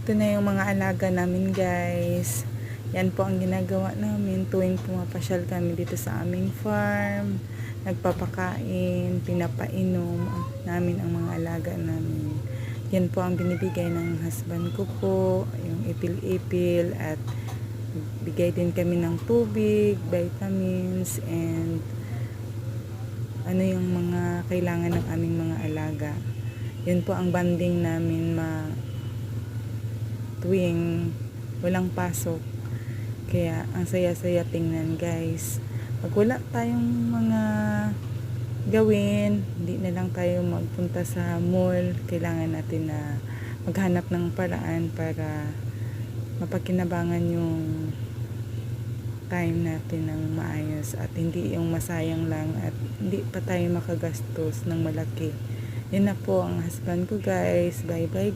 Ito na yung mga alaga namin, guys. Yan po ang ginagawa namin tuwing pumapasyal kami dito sa aming farm. Nagpapakain, pinapainom namin ang mga alaga namin. Yan po ang binibigay ng husband ko po, yung ipil-ipil, at bigay din kami ng tubig, vitamins, and ano yung mga kailangan ng aming mga alaga. Yun po ang banding namin tuwing walang pasok. Kaya ang saya-saya tingnan, guys. Pag wala tayong mga gawin, hindi na lang tayo magpunta sa mall. Kailangan natin na maghanap ng paraan para mapakinabangan yung time natin ng maayos at hindi yung masayang lang at hindi pa tayo makagastos ng malaki. Yun na po ang husband ko, guys. Bye bye, guys.